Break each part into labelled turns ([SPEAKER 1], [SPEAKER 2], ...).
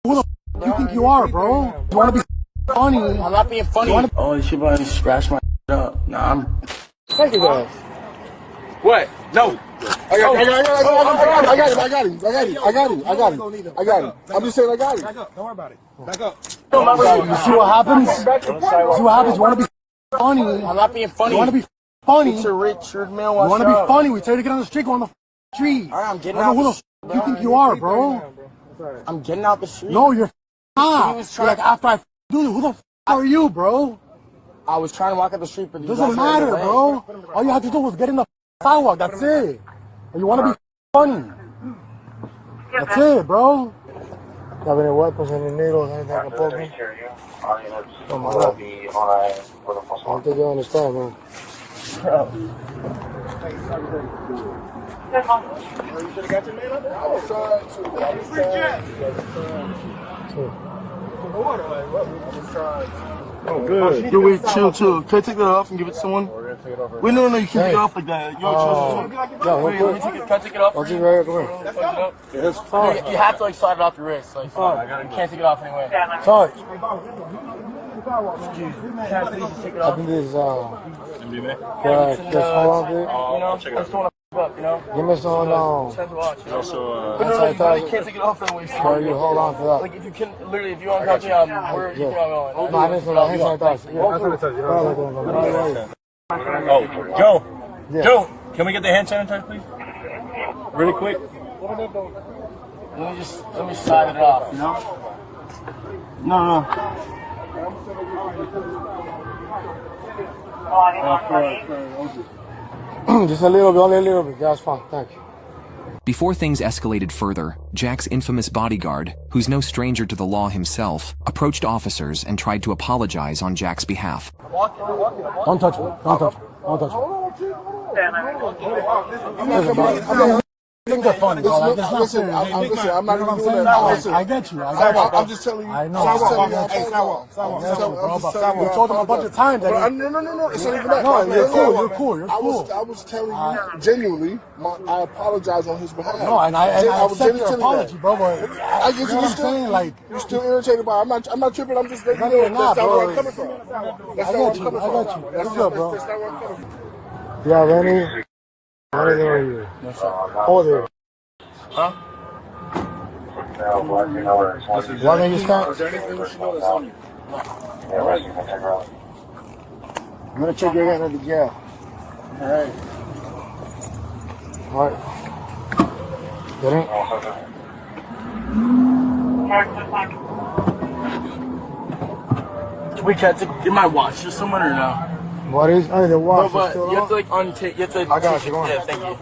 [SPEAKER 1] Who the f you think you are, bro? You wanna be funny?
[SPEAKER 2] I'm not being funny. Oh, you should probably scratch my up. Nah, I'm.
[SPEAKER 1] Take it, guys.
[SPEAKER 2] What? No.
[SPEAKER 1] I got him. I'm just saying I got him.
[SPEAKER 3] Back up. Don't worry about it. Back up.
[SPEAKER 1] You see what happens? You see what happens? You wanna be funny?
[SPEAKER 2] I'm not being funny.
[SPEAKER 1] You wanna be funny?
[SPEAKER 2] It's a Richard Mill.
[SPEAKER 1] You wanna be funny? We tell you to get on the street, go on the street.
[SPEAKER 2] Alright, I'm getting
[SPEAKER 1] I
[SPEAKER 2] out
[SPEAKER 1] don't know
[SPEAKER 2] the
[SPEAKER 1] who the you think you are, bro?
[SPEAKER 2] I'm getting out the street.
[SPEAKER 1] No, you're not.
[SPEAKER 2] was
[SPEAKER 1] You're like, after I do this, who the are you, bro?
[SPEAKER 2] I was trying to walk up the street, but
[SPEAKER 1] Doesn't matter, bro. All you have to do was get in the sidewalk. That's it. And you want to be funny. That's it, bro.
[SPEAKER 4] Have any weapons, any needles, anything I can poke me? Oh my God. I don't think you understand, man.
[SPEAKER 3] Oh, good.
[SPEAKER 2] Yo, wait, chill. Can I take that off and give it to someone? Wait, no, you can't take it off like that. Yo, chill.
[SPEAKER 4] Yeah,
[SPEAKER 2] Wait, let me take it. Can I take it off?
[SPEAKER 4] I'll
[SPEAKER 2] for
[SPEAKER 4] take
[SPEAKER 2] you?
[SPEAKER 4] it right here, come here.
[SPEAKER 2] It's fine. You have to like slide it off your wrist. Like, you can't take it off anyway.
[SPEAKER 4] Sorry.
[SPEAKER 2] Take it
[SPEAKER 4] I
[SPEAKER 2] off.
[SPEAKER 4] think this is,
[SPEAKER 2] Just
[SPEAKER 4] hold on, dude.
[SPEAKER 2] You know, I just don't want to up, you know?
[SPEAKER 4] Give me some,
[SPEAKER 2] Just to watch, you know?
[SPEAKER 3] Also,
[SPEAKER 2] But no, you really can't take it off that way.
[SPEAKER 4] Bro, you hold on for that.
[SPEAKER 2] Like, if you can, literally, if you want to touch me, where you think I'm going?
[SPEAKER 4] No, I didn't say that. Hand sanitizer.
[SPEAKER 3] oh, Joe.
[SPEAKER 4] Yeah.
[SPEAKER 3] Joe, can we get the hand sanitizer, please? Really quick.
[SPEAKER 2] Let me slide it off, you know? No.
[SPEAKER 4] Just a little bit, only a little bit. That's fine. Thank you.
[SPEAKER 5] Before things escalated further, Jack's infamous bodyguard, who's no stranger to the law himself, approached officers and tried to apologize on Jack's behalf.
[SPEAKER 1] Don't touch me. Don't touch me. Don't touch me. I think they're funny, bro. Like, that's not
[SPEAKER 4] Listen,
[SPEAKER 1] serious.
[SPEAKER 4] I'm not going to do
[SPEAKER 1] saying?
[SPEAKER 4] that.
[SPEAKER 1] No,
[SPEAKER 4] Listen,
[SPEAKER 1] I get you.
[SPEAKER 4] I'm just telling you.
[SPEAKER 1] I know.
[SPEAKER 4] I'm just telling you.
[SPEAKER 1] Hey,
[SPEAKER 4] Sidewalk.
[SPEAKER 1] We told them a bunch of times.
[SPEAKER 4] No. It's not even that.
[SPEAKER 1] No, you're cool.
[SPEAKER 4] I was telling you genuinely. I apologize on his behalf.
[SPEAKER 1] No, and I
[SPEAKER 4] was
[SPEAKER 1] accept your
[SPEAKER 4] genuinely
[SPEAKER 1] apology, bro. But
[SPEAKER 4] I get you. Still,
[SPEAKER 1] like,
[SPEAKER 4] you're still irritated by it. I'm not tripping. I'm just letting you
[SPEAKER 1] No, you're
[SPEAKER 4] know
[SPEAKER 1] not,
[SPEAKER 4] that's not
[SPEAKER 1] bro.
[SPEAKER 4] where I'm coming from. That's not where I'm coming from.
[SPEAKER 1] I got you. That's good, bro.
[SPEAKER 4] That's not where I'm coming from. Do you have anything on you?
[SPEAKER 2] No, sir.
[SPEAKER 4] Hold it.
[SPEAKER 2] Huh?
[SPEAKER 4] Why don't you stop?
[SPEAKER 3] Is there anything we should know that's on you?
[SPEAKER 4] I'm going to check your hand at the jail.
[SPEAKER 2] Alright.
[SPEAKER 4] All right. Get in.
[SPEAKER 2] Wait, can I get my watch to someone or no?
[SPEAKER 4] What is? Oh, the
[SPEAKER 2] No,
[SPEAKER 4] watch is
[SPEAKER 2] but
[SPEAKER 4] still
[SPEAKER 2] you have
[SPEAKER 4] on?
[SPEAKER 2] to like untake. You have to.
[SPEAKER 4] I got you, go on.
[SPEAKER 2] Yeah, thank you.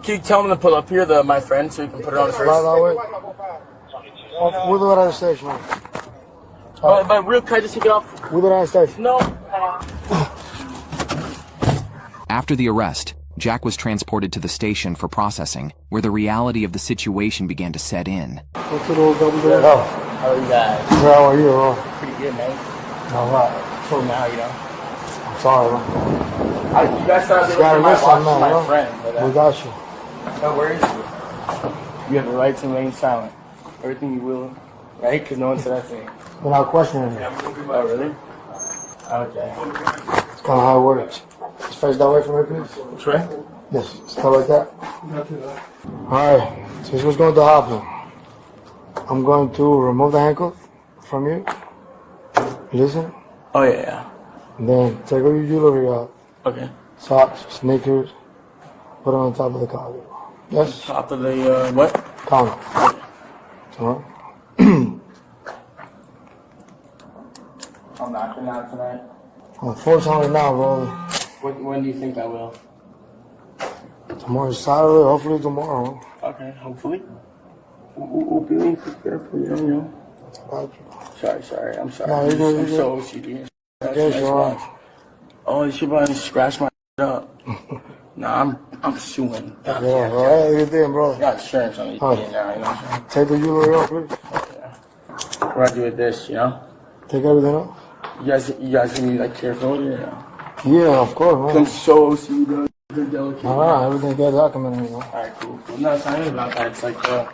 [SPEAKER 2] Can you tell him to pull up here, my friend, so you can put it on his
[SPEAKER 4] Right
[SPEAKER 2] wrist?
[SPEAKER 4] that way. We'll do it at the station, man.
[SPEAKER 2] But real, can I just take it off?
[SPEAKER 4] We'll do it at the station.
[SPEAKER 2] No.
[SPEAKER 5] After the arrest, Jack was transported to the station for processing, where the reality of the situation began to set in.
[SPEAKER 4] What's the little double there?
[SPEAKER 2] Oh, how are you guys?
[SPEAKER 4] How are you, bro?
[SPEAKER 2] Pretty good, man.
[SPEAKER 4] All right.
[SPEAKER 2] So now, you know.
[SPEAKER 4] I'm sorry, bro.
[SPEAKER 2] You guys started
[SPEAKER 4] Gotta
[SPEAKER 2] looking at my
[SPEAKER 4] listen,
[SPEAKER 2] watch
[SPEAKER 4] man,
[SPEAKER 2] to my
[SPEAKER 4] bro.
[SPEAKER 2] friend, but
[SPEAKER 4] We got you.
[SPEAKER 2] no worries. You have the right to remain silent. Everything you will, right? Because no one said that thing.
[SPEAKER 4] We're not questioning you.
[SPEAKER 2] Oh, really? Okay.
[SPEAKER 4] It's kind of how it works. Just face that way from me, please.
[SPEAKER 2] Which way?
[SPEAKER 4] Yes, stuff like that. Alright, so here's what's going to happen. I'm going to remove the handcuff from you. Listen.
[SPEAKER 2] Oh, yeah.
[SPEAKER 4] And then take all your jewelry out.
[SPEAKER 2] Okay.
[SPEAKER 4] Socks, sneakers. Put them on top of the car. Yes?
[SPEAKER 2] Top of the, what?
[SPEAKER 4] Counter. Alright.
[SPEAKER 2] I'm not going out tonight.
[SPEAKER 4] Unfortunately now, bro.
[SPEAKER 2] When do you think I will?
[SPEAKER 4] Tomorrow's Saturday, hopefully tomorrow.
[SPEAKER 2] Okay, hopefully. Hopefully, careful, you know. Sorry, I'm sorry.
[SPEAKER 4] No, you're good,
[SPEAKER 2] I'm
[SPEAKER 4] you're
[SPEAKER 2] so OCD. That's
[SPEAKER 4] guess
[SPEAKER 2] nice
[SPEAKER 4] you're
[SPEAKER 2] watch.
[SPEAKER 4] right.
[SPEAKER 2] Oh, you should probably scratch my up. Nah, I'm suing.
[SPEAKER 4] Yeah, alright, good thing, bro.
[SPEAKER 2] I got insurance on these
[SPEAKER 4] Huh.
[SPEAKER 2] things now, you know.
[SPEAKER 4] Take the jewelry off, please.
[SPEAKER 2] What do I do with this, you know?
[SPEAKER 4] Take everything off.
[SPEAKER 2] You guys can be like careful with it, you know?
[SPEAKER 4] Yeah, of course,
[SPEAKER 2] I'm
[SPEAKER 4] man.
[SPEAKER 2] so OCD, bro. They're delicate.
[SPEAKER 4] Alright, everything gets documented, you know.
[SPEAKER 2] Alright, cool. No, it's not even about that. It's like, like,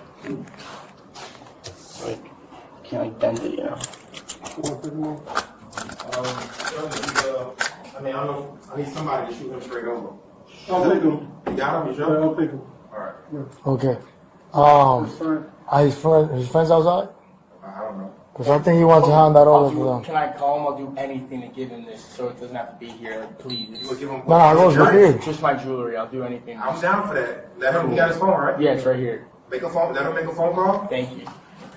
[SPEAKER 4] I mean, I don't know. I need somebody to shoot him straight over.
[SPEAKER 6] I'll take him.
[SPEAKER 4] You got him? You
[SPEAKER 6] Yeah,
[SPEAKER 4] sure?
[SPEAKER 6] I'll take him.
[SPEAKER 4] All right.
[SPEAKER 1] Okay.
[SPEAKER 6] Fine.
[SPEAKER 1] Are his friends outside?
[SPEAKER 4] I don't know.
[SPEAKER 1] Because I think he wants to hand that over for them.
[SPEAKER 2] Can I call him? I'll do anything to give him this so it doesn't have to be here. Like, please.
[SPEAKER 4] You would give him.
[SPEAKER 1] No, I goes with you.
[SPEAKER 2] Just my jewelry. I'll do anything.
[SPEAKER 4] I'm down for that. Let him. He got his phone, right?
[SPEAKER 2] Yeah, it's right here.
[SPEAKER 4] Make a phone. Let him make a phone call,
[SPEAKER 2] Thank you.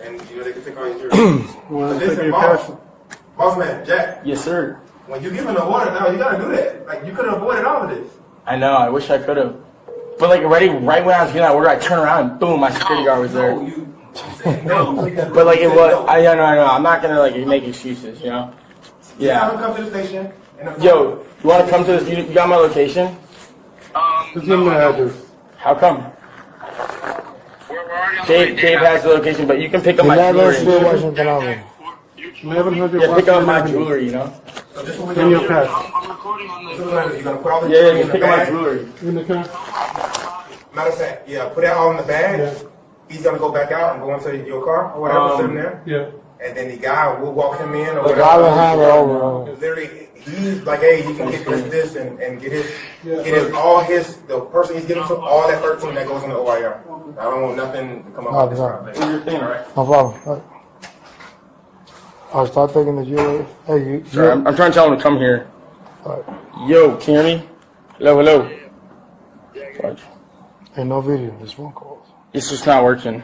[SPEAKER 4] and you know they can take all your jewelry.
[SPEAKER 6] You want
[SPEAKER 4] But
[SPEAKER 6] to take
[SPEAKER 4] listen,
[SPEAKER 6] your
[SPEAKER 4] boss,
[SPEAKER 6] cash?
[SPEAKER 4] boss man, Jack.
[SPEAKER 2] Yes, sir.
[SPEAKER 4] When you give him the order now, you gotta do that. Like you could have avoided all of this.
[SPEAKER 2] I know. I wish I could have. But like right when I was getting that order, I turned around and boom, my security guard was there.
[SPEAKER 4] No, you said no.
[SPEAKER 2] But like it
[SPEAKER 4] You said
[SPEAKER 2] was.
[SPEAKER 4] no.
[SPEAKER 2] I know. I'm not gonna like make excuses. You know.
[SPEAKER 4] Have
[SPEAKER 2] Yeah.
[SPEAKER 4] him come to the station. And
[SPEAKER 2] Yo, you want to come to this? You got my location?
[SPEAKER 6] Just give him the address.
[SPEAKER 2] How come? Dave has the location, but you can pick up my
[SPEAKER 1] 11 Street,
[SPEAKER 2] jewelry.
[SPEAKER 1] Washington Avenue.
[SPEAKER 6] 1100
[SPEAKER 2] Yeah, pick up
[SPEAKER 6] Washington
[SPEAKER 2] my
[SPEAKER 6] Avenue.
[SPEAKER 2] jewelry. You know.
[SPEAKER 4] So this is what
[SPEAKER 6] In
[SPEAKER 4] we're
[SPEAKER 6] your
[SPEAKER 4] gonna
[SPEAKER 6] cash.
[SPEAKER 4] do. You're gonna put all the
[SPEAKER 2] Yeah,
[SPEAKER 4] jewelry
[SPEAKER 2] you
[SPEAKER 4] in
[SPEAKER 2] pick
[SPEAKER 4] the
[SPEAKER 2] up my
[SPEAKER 4] bag.
[SPEAKER 2] jewelry.
[SPEAKER 6] In the cash.
[SPEAKER 4] Matter of fact, yeah, put that all in the bag.
[SPEAKER 6] Yeah.
[SPEAKER 4] He's gonna go back out and go into your car or whatever, sit in there.
[SPEAKER 6] Yeah.
[SPEAKER 4] And then the guy will walk him in or
[SPEAKER 1] The
[SPEAKER 4] whatever.
[SPEAKER 1] guy will hand it over.
[SPEAKER 4] Literally, he's like, hey, he can get this, and get the person he's giving to, all that 13 that goes in the OIR. I don't want nothing to come up with this
[SPEAKER 1] Okay.
[SPEAKER 4] problem.
[SPEAKER 2] Your thing.
[SPEAKER 4] All right.
[SPEAKER 1] No problem. Right. I'll start taking the jewelry. Hey, you.
[SPEAKER 2] Sorry, I'm trying to tell him to come here.
[SPEAKER 1] Alright.
[SPEAKER 2] Yo, can you hear me? Hello. Sorry.
[SPEAKER 1] Ain't no video. Just phone calls.
[SPEAKER 2] It's just not working.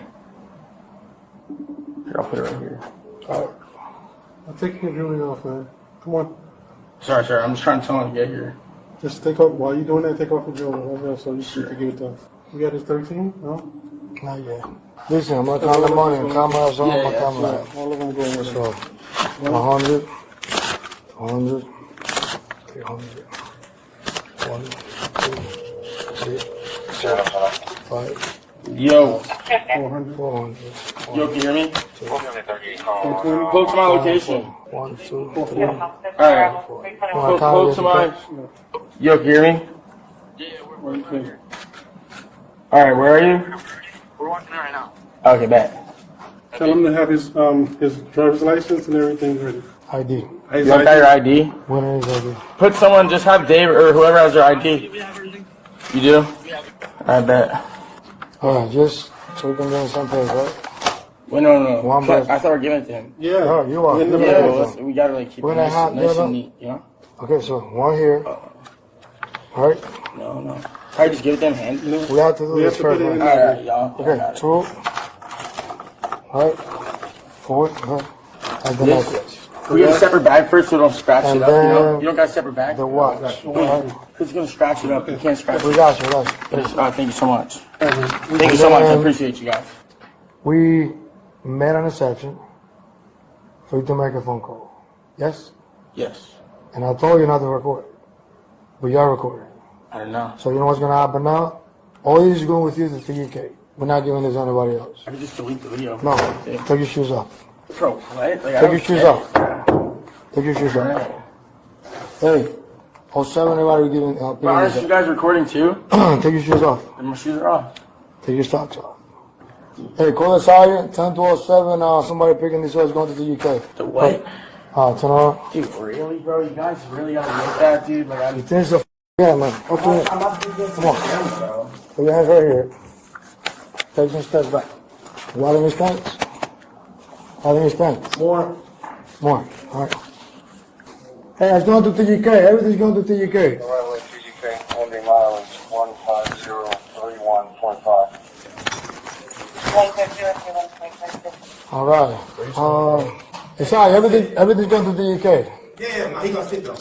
[SPEAKER 2] Here, I'll put it right here.
[SPEAKER 1] Alright.
[SPEAKER 6] I'll take your jewelry off, man. Come on.
[SPEAKER 2] Sorry. I'm just trying to tell him to get here.
[SPEAKER 6] Just take off, while you're doing that, take off the jewelry. So you can give it to him. You got his 13? No?
[SPEAKER 1] Not yet. Listen, I'm gonna count the money and cameras on my camera.
[SPEAKER 6] All of them go with it.
[SPEAKER 1] So, 100, 100, 300, 1, 2, 3, 4, 5,
[SPEAKER 2] Yo,
[SPEAKER 6] 400.
[SPEAKER 1] 400,
[SPEAKER 2] yo, can you hear me?
[SPEAKER 6] 420.
[SPEAKER 2] Close to my location.
[SPEAKER 1] 1, 2, 3.
[SPEAKER 2] Alright. Close to my. Yo, can you hear me? Alright, where are you?
[SPEAKER 7] We're walking there right now.
[SPEAKER 2] Okay, bet.
[SPEAKER 6] Tell him to have his driver's license and everything ready.
[SPEAKER 1] ID.
[SPEAKER 2] You want that your ID?
[SPEAKER 1] When is ID?
[SPEAKER 2] Put someone, just have Dave or whoever has your ID. You do? I bet.
[SPEAKER 1] Alright, just so we can get in some place, right?
[SPEAKER 2] Wait, no.
[SPEAKER 1] One
[SPEAKER 2] I
[SPEAKER 1] person.
[SPEAKER 2] thought we were giving it to him.
[SPEAKER 6] Yeah.
[SPEAKER 1] Oh, you are.
[SPEAKER 6] In the
[SPEAKER 2] Yeah,
[SPEAKER 6] middle.
[SPEAKER 2] well, we gotta like keep it
[SPEAKER 1] We're gonna have-
[SPEAKER 2] nice
[SPEAKER 1] no.
[SPEAKER 2] and neat, you know?
[SPEAKER 1] Okay, so one here. Alright?
[SPEAKER 2] No. Probably just give it to him hand.
[SPEAKER 1] We have to do
[SPEAKER 6] We
[SPEAKER 1] this
[SPEAKER 6] have to put
[SPEAKER 1] first,
[SPEAKER 6] it in
[SPEAKER 1] right?
[SPEAKER 2] Alright, y'all.
[SPEAKER 1] Okay, 2. Alright. 4. And the
[SPEAKER 2] Yes.
[SPEAKER 1] necklace.
[SPEAKER 2] We get a separate bag first so we don't scratch
[SPEAKER 1] And
[SPEAKER 2] it up, you know?
[SPEAKER 1] then
[SPEAKER 2] You don't got a separate bag?
[SPEAKER 1] The watch. Alright.
[SPEAKER 2] Who's gonna scratch it up? You can't scratch
[SPEAKER 1] We
[SPEAKER 2] it
[SPEAKER 1] got you, guys.
[SPEAKER 2] up. Thank you so much. Thank you so much. I appreciate you guys.
[SPEAKER 1] We made an exception for you to make a phone call. Yes?
[SPEAKER 2] Yes.
[SPEAKER 1] And I told you not to record. But you're recording.
[SPEAKER 2] I don't know.
[SPEAKER 1] So you know what's gonna happen now? All this is going with you to TUK. We're not giving this to anybody else.
[SPEAKER 2] I can just delete the video.
[SPEAKER 1] No, take your shoes off.
[SPEAKER 2] Bro, what? Like, I
[SPEAKER 1] Take
[SPEAKER 2] don't
[SPEAKER 1] your shoes
[SPEAKER 2] get
[SPEAKER 1] off. Take your shoes off. Hey, 07 everybody giving
[SPEAKER 2] But aren't you guys recording too?
[SPEAKER 1] Take your shoes off.
[SPEAKER 2] And my shoes are off.
[SPEAKER 1] Take your socks off. Hey, call the sergeant, 10 to 07, somebody picking this up is going to the UK.
[SPEAKER 2] The what?
[SPEAKER 1] Turn around.
[SPEAKER 2] Dude, really, bro? You guys really gotta look that, dude? Like, I'm
[SPEAKER 1] Finish the yeah, man. Okay. Come on. Put your hands right here. Take some steps back. Water in his pants. Water in his pants.
[SPEAKER 2] more.
[SPEAKER 1] More. All right. Hey, it's going to TUK. Everything's going to TUK.
[SPEAKER 7] Runway to UK, ending mileage 15031.5.
[SPEAKER 1] All right. It's all right. Everything's going to TUK.
[SPEAKER 4] Yeah, no, he gonna sit though.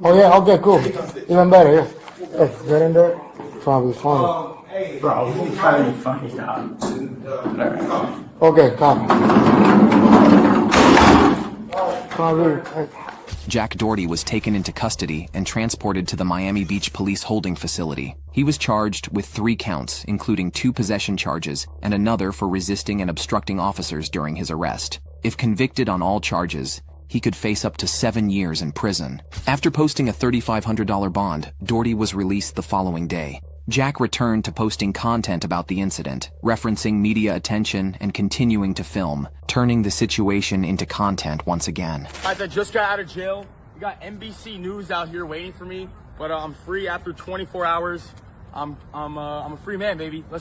[SPEAKER 1] Oh, yeah. Okay, cool. Even better, yeah. Hey, get in there. Trying to be funny.
[SPEAKER 4] Hey,
[SPEAKER 2] Bro, he's trying to be funny now.
[SPEAKER 1] Okay, come. Come here. Hey.
[SPEAKER 5] Jack Doherty was taken into custody and transported to the Miami Beach Police Holding Facility. He was charged with 3 counts, including 2 possession charges and another for resisting and obstructing officers during his arrest. If convicted on all charges, he could face up to 7 years in prison. After posting a $3,500 bond, Doherty was released the following day. Jack returned to posting content about the incident, referencing media attention and continuing to film, turning the situation into content once again.
[SPEAKER 2] Guys, I just got out of jail. We got NBC News out here waiting for me, but I'm free after 24 hours. I'm a free man, baby. Let's